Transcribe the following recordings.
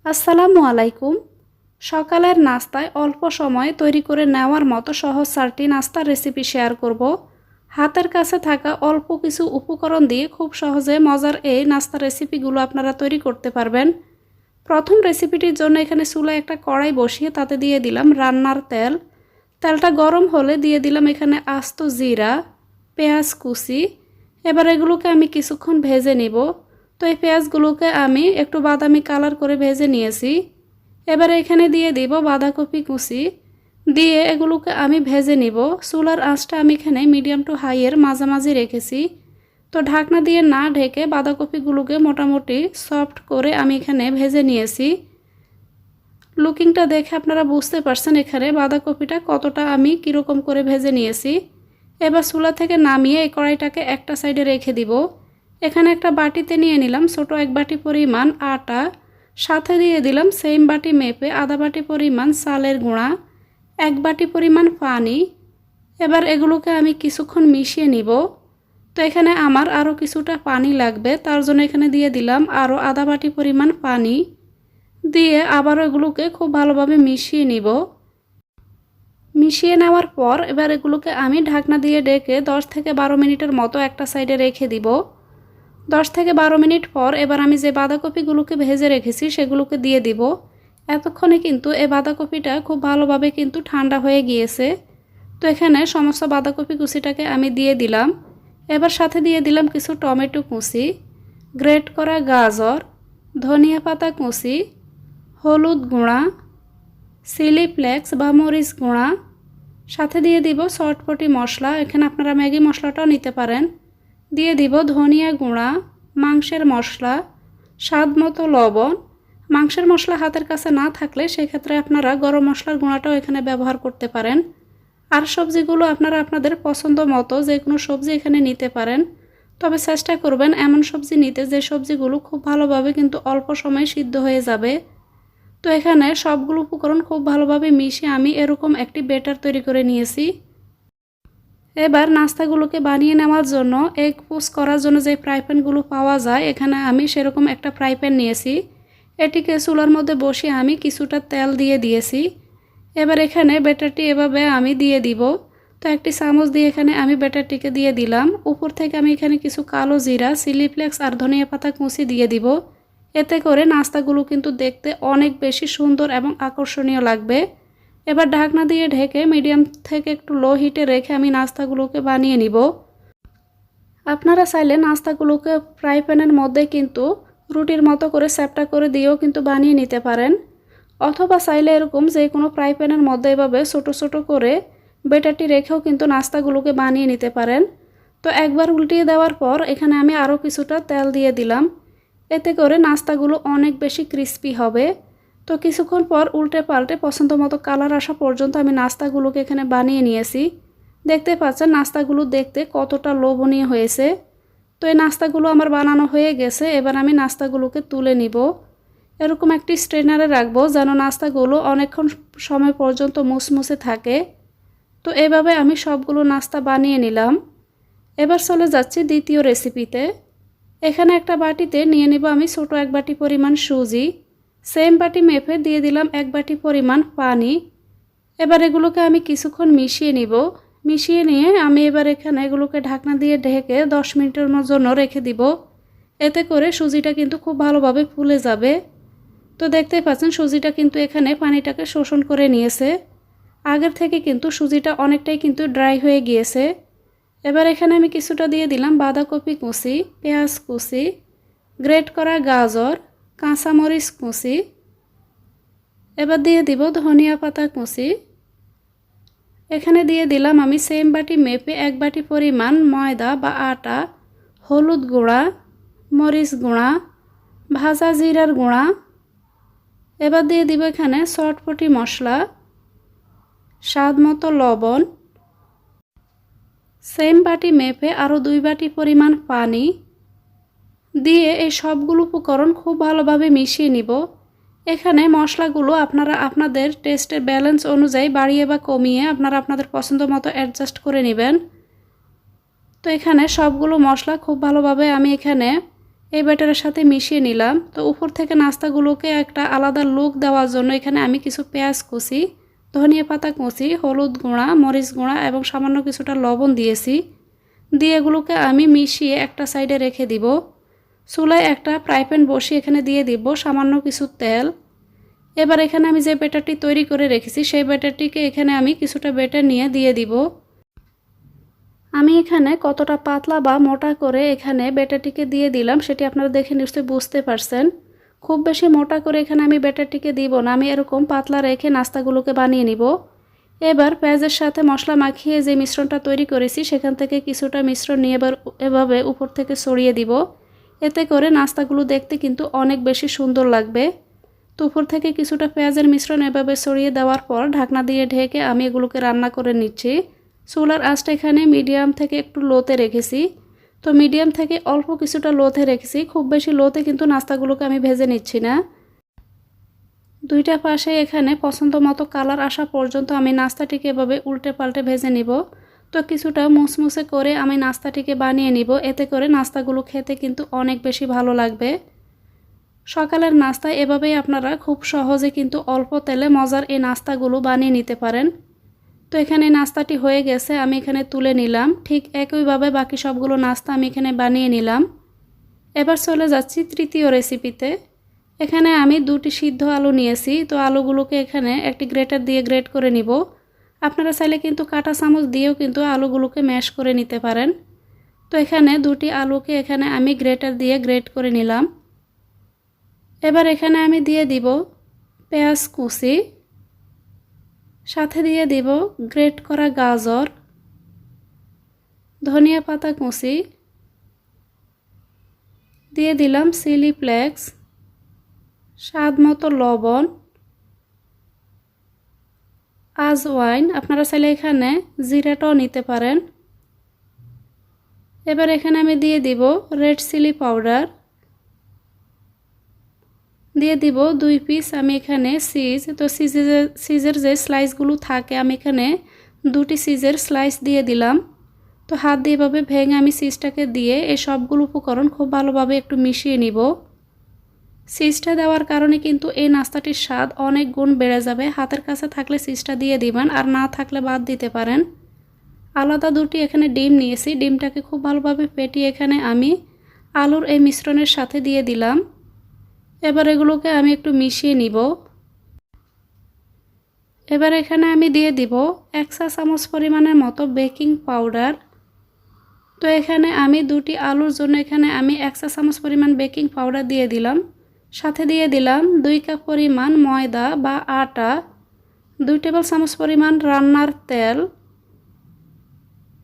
আসসালামু আলাইকুম। সকালের নাস্তায় অল্প সময়ে তৈরি করে নেওয়ার মতো সহজ 4টি নাস্তার রেসিপি শেয়ার করব। হাতের কাছে থাকা অল্প কিছু উপকরণ দিয়ে খুব সহজে মজার এই নাস্তার রেসিপিগুলো আপনারা তৈরি করতে পারবেন। প্রথম রেসিপিটির জন্য এখানে চুলায় একটা কড়াই বসিয়ে তাতে দিয়ে দিলাম রান্নার তেল। তেলটা গরম হলে দিয়ে দিলাম এখানে আস্ত জিরা, পেঁয়াজ কুচি। এবার এগুলোকে আমি কিছুক্ষণ ভেজে নিব। তো এই পেঁয়াজগুলোকে আমি একটু বাদামি কালার করে ভেজে নিয়েছি। এবার এখানে দিয়ে দিব বাঁধাকপি কুচি, দিয়ে এগুলোকে আমি ভেজে নিব। চুলার আঁচটা আমি এখানে মিডিয়াম টু হাইয়ের মাঝামাঝি রেখেছি। তো ঢাকনা দিয়ে না ঢেকে বাঁধাকপিগুলোকে মোটামুটি সফট করে আমি এখানে ভেজে নিয়েছি। লুকিংটা দেখে আপনারা বুঝতে পারছেন এখানে বাঁধাকপিটা কতটা আমি কীরকম করে ভেজে নিয়েছি। এবার চুলা থেকে নামিয়ে এই কড়াইটাকে একটা সাইডে রেখে দিব। এখানে একটা বাটিতে নিয়ে নিলাম ছোট এক বাটি পরিমাণ আটা, সাথে দিয়ে দিলাম সেম বাটি মেপে আধা বাটি পরিমাণ চালের গুঁড়া, এক বাটি পরিমাণ পানি। এবার এগুলোকে আমি কিছুক্ষণ মিশিয়ে নিব। তো এখানে আমার আরও কিছুটা পানি লাগবে, তার জন্য এখানে দিয়ে দিলাম আরও আধা বাটি পরিমাণ পানি। দিয়ে আবারও এগুলোকে খুব ভালোভাবে মিশিয়ে নিব। মিশিয়ে নেওয়ার পর এবার এগুলোকে আমি ঢাকনা দিয়ে ঢেকে 10 থেকে 12 মিনিটের মতো একটা সাইডে রেখে দিব। 10 থেকে 12 মিনিট পর এবার আমি যে বাঁধাকপিগুলোকে ভেজে রেখেছি সেগুলোকে দিয়ে দিব। এতক্ষণে কিন্তু এই বাঁধাকপিটা খুব ভালোভাবে কিন্তু ঠান্ডা হয়ে গিয়েছে। তো এখানে সমস্ত বাঁধাকপি কুচিটাকে আমি দিয়ে দিলাম। এবার সাথে দিয়ে দিলাম কিছু টমেটো কুচি, গ্রেট করা গাজর, ধনিয়া পাতা কুচি, হলুদ গুঁড়া, চিলি ফ্লেক্স বা মরিচ গুঁড়া, সাথে দিয়ে দিব চটপটি মশলা, এখানে আপনারা ম্যাগি মশলাটাও নিতে পারেন। দিয়ে দিব ধনিয়া গুঁড়া, মাংসের মশলা, স্বাদ মতো লবণ। মাংসের মশলা হাতের কাছে না থাকলে সেক্ষেত্রে আপনারা গরম মশলার গুঁড়াটাও এখানে ব্যবহার করতে পারেন। আর সবজিগুলো আপনারা আপনাদের পছন্দ মতো যে কোনো সবজি এখানে নিতে পারেন, তবে চেষ্টা করবেন এমন সবজি নিতে যে সবজিগুলো খুব ভালোভাবে কিন্তু অল্প সময়ে সিদ্ধ হয়ে যাবে। তো এখানে সবগুলো উপকরণ খুব ভালোভাবে মিশিয়ে আমি এরকম একটি ব্যাটার তৈরি করে নিয়েছি। এবার নাস্তাগুলোকে বানিয়ে নেওয়ার জন্য এগ পোস্ট করার জন্য যে ফ্রাই প্যানগুলো পাওয়া যায়, এখানে আমি সেরকম একটা ফ্রাই প্যান নিয়েছি। এটিকে চুলার মধ্যে বসিয়ে আমি কিছুটা তেল দিয়ে দিয়েছি। এবার এখানে ব্যাটারটি এভাবে আমি দিয়ে দিব। তো একটি চামচ দিয়ে এখানে আমি ব্যাটারটিকে দিয়ে দিলাম। উপর থেকে আমি এখানে কিছু কালো জিরা, চিলি ফ্লেক্স আর ধনিয়া পাতা কুচি দিয়ে দিব। এতে করে নাস্তাগুলো কিন্তু দেখতে অনেক বেশি সুন্দর এবং আকর্ষণীয় লাগবে। এবার ঢাকনা দিয়ে ঢেকে মিডিয়াম থেকে একটু লো হিটে রেখে আমি নাস্তাগুলোকে বানিয়ে নিব। আপনারা চাইলে নাস্তাগুলোকে ফ্রাই প্যানের মধ্যে কিন্তু রুটির মতো করে চ্যাপ্টা করে দিয়েও কিন্তু বানিয়ে নিতে পারেন, অথবা চাইলে এরকম যে কোনো ফ্রাই প্যানের মধ্যে এভাবে ছোটো ছোটো করে ব্যাটারটি রেখেও কিন্তু নাস্তাগুলোকে বানিয়ে নিতে পারেন। তো একবার উল্টিয়ে দেওয়ার পর এখানে আমি আরও কিছুটা তেল দিয়ে দিলাম। এতে করে নাস্তাগুলো অনেক বেশি ক্রিস্পি হবে। তো কিছুক্ষণ পর উল্টে পাল্টে পছন্দ মতো কালার আসা পর্যন্ত আমি নাস্তাগুলোকে এখানে বানিয়ে নিয়েছি। দেখতে পাচ্ছেন নাস্তাগুলো দেখতে কতটা লোভনীয় হয়েছে। তো এই নাস্তাগুলো আমার বানানো হয়ে গেছে। এবার আমি নাস্তাগুলোকে তুলে নিব। এরকম একটি স্ট্রেনারে রাখবো যেন নাস্তাগুলো অনেকক্ষণ সময় পর্যন্ত মুসমুসে থাকে। তো এভাবে আমি সবগুলো নাস্তা বানিয়ে নিলাম। এবার চলে যাচ্ছি দ্বিতীয় রেসিপিতে। এখানে একটা বাটিতে নিয়ে নিব আমি ছোটো এক বাটি পরিমাণ সুজি, সেম বাটি মেপে দিয়ে দিলাম এক বাটি পরিমাণ পানি। এবার এগুলোকে আমি কিছুক্ষণ মিশিয়ে নিব। মিশিয়ে নিয়ে আমি এবার এখানে এগুলোকে ঢাকনা দিয়ে ঢেকে 10 মিনিটের জন্য রেখে দিব। এতে করে সুজিটা কিন্তু খুব ভালোভাবে ফুলে যাবে। তো দেখতেই পাচ্ছেন সুজিটা কিন্তু এখানে পানিটাকে শোষণ করে নিয়েছে। আগের থেকে কিন্তু সুজিটা অনেকটাই কিন্তু ড্রাই হয়ে গিয়েছে। এবার এখানে আমি কিছুটা দিয়ে দিলাম বাঁধাকপি কুচি, পেঁয়াজ কুচি, গ্রেট করা গাজর, কাঁচামরিচ কুচি। এবার দিয়ে দিব ধনিয়া পাতা কুচি। এখানে দিয়ে দিলাম আমি সেম বাটি মেপে এক বাটি পরিমাণ ময়দা বা আটা, হলুদ গুঁড়া, মরিচ গুঁড়া, ভাজা জিরার গুঁড়া। এবার দিয়ে দিব এখানে চটপটি মশলা, স্বাদ মতো লবণ, সেম বাটি মেপে আরও 2 বাটি পরিমাণ পানি দিয়ে এই সবগুলো উপকরণ খুব ভালোভাবে মিশিয়ে নিব। এখানে মশলাগুলো আপনারা আপনাদের টেস্টের ব্যালেন্স অনুযায়ী বাড়িয়ে বা কমিয়ে আপনারা আপনাদের পছন্দ মতো অ্যাডজাস্ট করে নেবেন। তো এখানে সবগুলো মশলা খুব ভালোভাবে আমি এখানে এই ব্যাটারের সাথে মিশিয়ে নিলাম। তো উপর থেকে নাস্তাগুলোকে একটা আলাদা লুক দেওয়ার জন্য এখানে আমি কিছু পেঁয়াজ কুচি, ধনিয়া পাতা কুচি, হলুদ গুঁড়া, মরিচ গুঁড়া এবং সামান্য কিছুটা লবণ দিয়েছি। দিয়ে এগুলোকে আমি মিশিয়ে একটা সাইডে রেখে দিব। চুলায় একটা ফ্রাই প্যান বসিয়ে এখানে দিয়ে দিব সামান্য কিছু তেল। এবার এখানে আমি যে ব্যাটারটি তৈরি করে রেখেছি সেই ব্যাটারটিকে এখানে আমি কিছুটা ব্যাটার নিয়ে দিয়ে দিব। আমি এখানে কতটা পাতলা বা মোটা করে এখানে ব্যাটারটিকে দিয়ে দিলাম সেটি আপনারা দেখে নিশ্চয়ই বুঝতে পারছেন। খুব বেশি মোটা করে এখানে আমি ব্যাটারটিকে দিব না, আমি এরকম পাতলা রেখে নাস্তাগুলোকে বানিয়ে নিব। এবার পেঁয়াজের সাথে মশলা মাখিয়ে যে মিশ্রণটা তৈরি করেছি সেখান থেকে কিছুটা মিশ্রণ নিয়ে এবার এভাবে উপর থেকে ছড়িয়ে দিব। এতে করে নাস্তাগুলো দেখতে কিন্তু অনেক বেশি সুন্দর লাগবে। তো উপর থেকে কিছুটা পেঁয়াজের মিশ্রণ এভাবে ছড়িয়ে দেওয়ার পর ঢাকনা দিয়ে ঢেকে আমি এগুলোকে রান্না করে নিচ্ছি। চুলার আঁচটা এখানে মিডিয়াম থেকে একটু লোতে রেখেছি। তো মিডিয়াম থেকে অল্প কিছুটা লোতে রেখেছি, খুব বেশি লোতে কিন্তু নাস্তাগুলোকে আমি ভেজে নিচ্ছি না। দুইটা পাশে এখানে পছন্দ মতো কালার আসা পর্যন্ত আমি নাস্তাটিকে এভাবে উল্টে পাল্টে ভেজে নিব। তো কিছুটা মুসমুসে করে আমি নাস্তাটিকে বানিয়ে নিব, এতে করে নাস্তাগুলো খেতে কিন্তু অনেক বেশি ভালো লাগবে। সকালের নাস্তা এভাবেই আপনারা খুব সহজে কিন্তু অল্প তেলে মজার এই নাস্তাগুলো বানিয়ে নিতে পারেন। তো এখানে নাস্তাটি হয়ে গেছে, আমি এখানে তুলে নিলাম। ঠিক একইভাবে বাকি সবগুলো নাস্তা আমি এখানে বানিয়ে নিলাম। এবার চলে যাচ্ছি তৃতীয় রেসিপিতে। এখানে আমি দুটি সিদ্ধ আলু নিয়েছি। তো আলুগুলোকে এখানে একটি গ্রেটার দিয়ে গ্রেট করে নিব। আপনারা চাইলে কিন্তু কাঁটা চামচ দিয়েও কিন্তু আলুগুলোকে ম্যাশ করে নিতে পারেন। তো এখানে দুটি আলুকে এখানে আমি গ্রেটার দিয়ে গ্রেট করে নিলাম। এবার এখানে আমি দিয়ে দিব পেঁয়াজ কুচি, সাথে দিয়ে দিব গ্রেট করা গাজর, ধনিয়া পাতা কুচি, দিয়ে দিলাম চিলি ফ্লেক্স, স্বাদ মতো লবণ, আজওয়াইন, আপনারা চাইলে এখানে জিরাটাও নিতে পারেন। এবার এখানে আমি দিয়ে দিব রেড চিলি পাউডার, দিয়ে দিব 2 পিস আমি এখানে চিজ। তো চিজের যে স্লাইসগুলো থাকে আমি এখানে 2টি চিজের স্লাইস দিয়ে দিলাম। তো হাত দিয়ে এভাবে ভেঙে আমি চিজটাকে দিয়ে এই সবগুলো উপকরণ খুব ভালোভাবে একটু মিশিয়ে নিব। চিজটা দেওয়ার কারণে কিন্তু এই নাস্তাটির স্বাদ অনেক গুণ বেড়ে যাবে। হাতের কাছে থাকলে চিজটা দিয়ে দিবেন, আর না থাকলে বাদ দিতে পারেন। আলাদা দুটি এখানে ডিম নিয়েছি, ডিমটাকে খুব ভালোভাবে ফেটিয়ে এখানে আমি আলুর এই মিশ্রণের সাথে দিয়ে দিলাম। এবার এগুলোকে আমি একটু মিশিয়ে নিব। এবার এখানে আমি দিয়ে দিব 1 চা চামচ পরিমাণের মতো বেকিং পাউডার। তো এখানে আমি দুটি আলুর জন্য এখানে আমি 1 চা চামচ পরিমাণ বেকিং পাউডার দিয়ে দিলাম। সাথে দিয়ে দিলাম 2 কাপ পরিমাণ ময়দা বা আটা, 2 টেবিল চামচ পরিমাণ রান্নার তেল।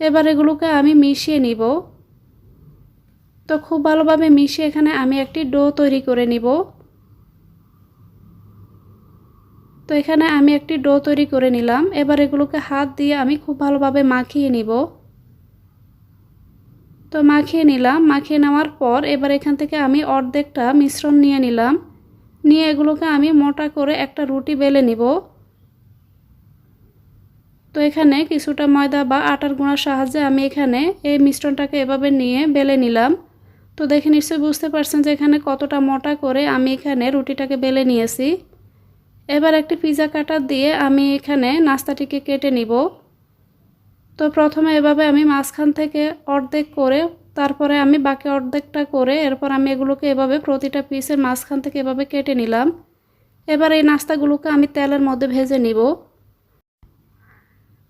এবার এগুলোকে আমি মিশিয়ে নিব। তো খুব ভালোভাবে মিশিয়ে এখানে আমি একটি ডো তৈরি করে নিব। তো এখানে আমি একটি ডো তৈরি করে নিলাম। এবার এগুলোকে হাত দিয়ে আমি খুব ভালোভাবে মাখিয়ে নিব। তো মাখিয়ে নিলাম। মাখিয়ে নেওয়ার পর এবার এখান থেকে আমি অর্ধেকটা মিশ্রণ নিয়ে নিলাম। নিয়ে এগুলোকে আমি মোটা করে একটা রুটি বেলে নিব। তো এখানে কিছুটা ময়দা বা আটার গুঁড়ার সাহায্যে আমি এখানে এই মিশ্রণটাকে এভাবে নিয়ে বেলে নিলাম। তো দেখে নিশ্চয়ই বুঝতে পারছেন যে এখানে কতটা মোটা করে আমি এখানে রুটিটাকে বেলে নিয়েছি। এবার একটি পিজা কাটার দিয়ে আমি এখানে নাস্তাটিকে কেটে নিব। তো প্রথমে এভাবে আমি মাঝখান থেকে অর্ধেক করে, তারপরে আমি বাকি অর্ধেকটা করে, এরপর আমি এগুলোকে এভাবে প্রতিটা পিসের মাঝখান থেকে এভাবে কেটে নিলাম। এবার এই নাস্তাগুলোকে আমি তেলের মধ্যে ভেজে নিব।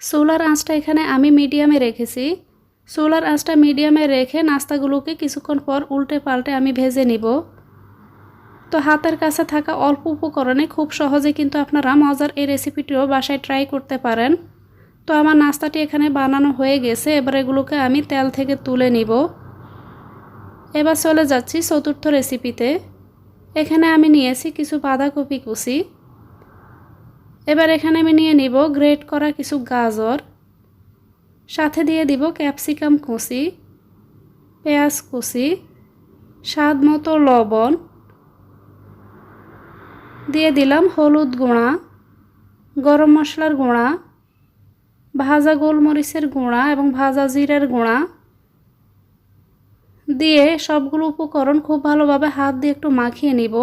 চুলার আঁচটা এখানে আমি মিডিয়ামে রেখেছি। চুলার আঁচটা মিডিয়ামে রেখে নাস্তাগুলোকে কিছুক্ষণ পর উল্টে পাল্টে আমি ভেজে নিব। তো হাতের কাছে থাকা অল্প উপকরণে খুব সহজে কিন্তু আপনারা মজার এই রেসিপিটিও বাসায় ট্রাই করতে পারেন। তো আমার নাস্তাটি এখানে বানানো হয়ে গেছে। এবার এগুলোকে আমি তেল থেকে তুলে নিব। এবার চলে যাচ্ছি চতুর্থ রেসিপিতে। এখানে আমি নিয়েছি কিছু বাঁধাকপি কুচি। এবার এখানে আমি নিয়ে নিব গ্রেট করা কিছু গাজর, সাথে দিয়ে দিব ক্যাপসিকাম কুচি, পেঁয়াজ কুচি, স্বাদ মতো লবণ, দিয়ে দিলাম হলুদ গুঁড়া, গরম মশলার গুঁড়া, ভাজা গোলমরিচের গুঁড়া এবং ভাজা জিরার গুঁড়া, দিয়ে সবগুলো উপকরণ খুব ভালোভাবে হাত দিয়ে একটু মাখিয়ে নিব।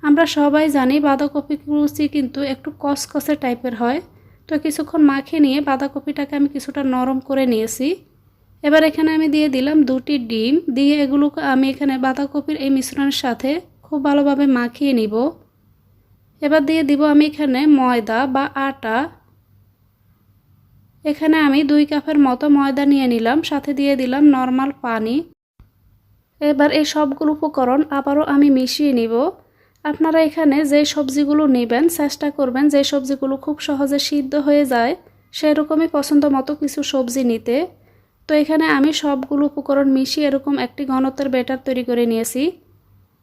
আমরা সবাই জানি বাঁধাকপি লুচি কিন্তু একটু কসকসে টাইপের হয়। তো কিছুক্ষণ মাখিয়ে নিয়ে বাঁধাকপিটাকে আমি কিছুটা নরম করে নিয়েছি। এবার এখানে আমি দিয়ে দিলাম 2টি ডিম, দিয়ে এগুলোকে আমি এখানে বাঁধাকপির এই মিশ্রণের সাথে খুব ভালোভাবে মাখিয়ে নিব। এবার দিয়ে দিব আমি এখানে ময়দা বা আটা। এখানে আমি 2 কাপের মতো ময়দা নিয়ে নিলাম, সাথে দিয়ে দিলাম নর্মাল পানি। এবার এই সবগুলো উপকরণ আবারও আমি মিশিয়ে নিব। আপনারা এখানে যে সবজিগুলো নেবেন চেষ্টা করবেন যে সবজিগুলো খুব সহজে সিদ্ধ হয়ে যায় সেরকমই পছন্দ মতো কিছু সবজি নিতে। তো এখানে আমি সবগুলো উপকরণ মিশিয়ে এরকম একটি ঘনত্বের ব্যাটার তৈরি করে নিয়েছি।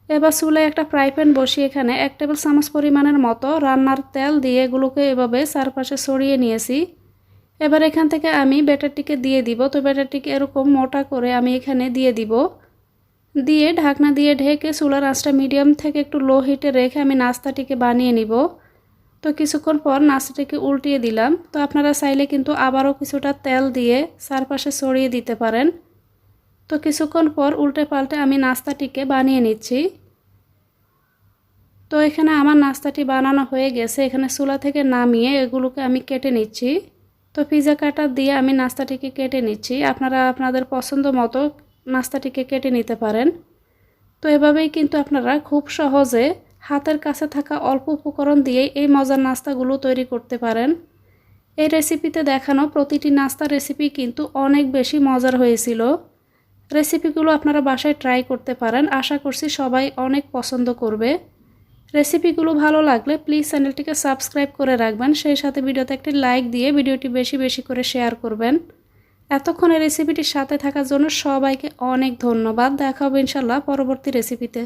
এবার চুলায় একটা ফ্রাই প্যান বসিয়ে এখানে 1 টেবিল চামচ পরিমাণের মতো রান্নার তেল দিয়ে এগুলোকে এভাবে চারপাশে ছড়িয়ে নিয়েছি। এবার এখান থেকে আমি ব্যাটারটিকে দিয়ে দিব। তো ব্যাটারটিকে এরকম মোটা করে আমি এখানে দিয়ে দিব। দিয়ে ঢাকনা দিয়ে ঢেকে চুলার আঁচটা মিডিয়াম থেকে একটু লো হিটে রেখে আমি নাস্তাটিকে বানিয়ে নিব। তো কিছুক্ষণ পর নাস্তাটিকে উল্টিয়ে দিলাম। তো আপনারা চাইলে কিন্তু আবারও কিছুটা তেল দিয়ে চারপাশে ছড়িয়ে দিতে পারেন। তো কিছুক্ষণ পর উল্টে পাল্টে আমি নাস্তাটিকে বানিয়ে নিচ্ছি। তো এখানে আমার নাস্তাটি বানানো হয়ে গেছে। এখানে চুলা থেকে নামিয়ে এগুলোকে আমি কেটে নিচ্ছি। তো পিৎজা কাটার দিয়ে আমি নাস্তাটিকে কেটে নিচ্ছি। আপনারা আপনাদের পছন্দ মতো নাস্তাটিকে কেটে নিতে পারেন। তো এভাবেই কিন্তু আপনারা খুব সহজে হাতের কাছে থাকা অল্প উপকরণ দিয়ে এই মজার নাস্তাগুলো তৈরি করতে পারেন। এই রেসিপিতে দেখানো প্রতিটি নাস্তার রেসিপি কিন্তু অনেক বেশি মজার হয়েছিল। রেসিপিগুলো আপনারা বাসায় ট্রাই করতে পারেন। আশা করছি সবাই অনেক পছন্দ করবে। রেসিপিগুলো ভালো লাগলে প্লিজ চ্যানেলটিকে সাবস্ক্রাইব করে রাখবেন, সেই সাথে ভিডিওতে একটি লাইক দিয়ে ভিডিওটি বেশি বেশি করে শেয়ার করবেন। এতক্ষণ এই রেসিপিটির সাথে থাকার জন্য সবাইকে অনেক ধন্যবাদ। দেখা হবে ইনশাল্লাহ পরবর্তী রেসিপিতে।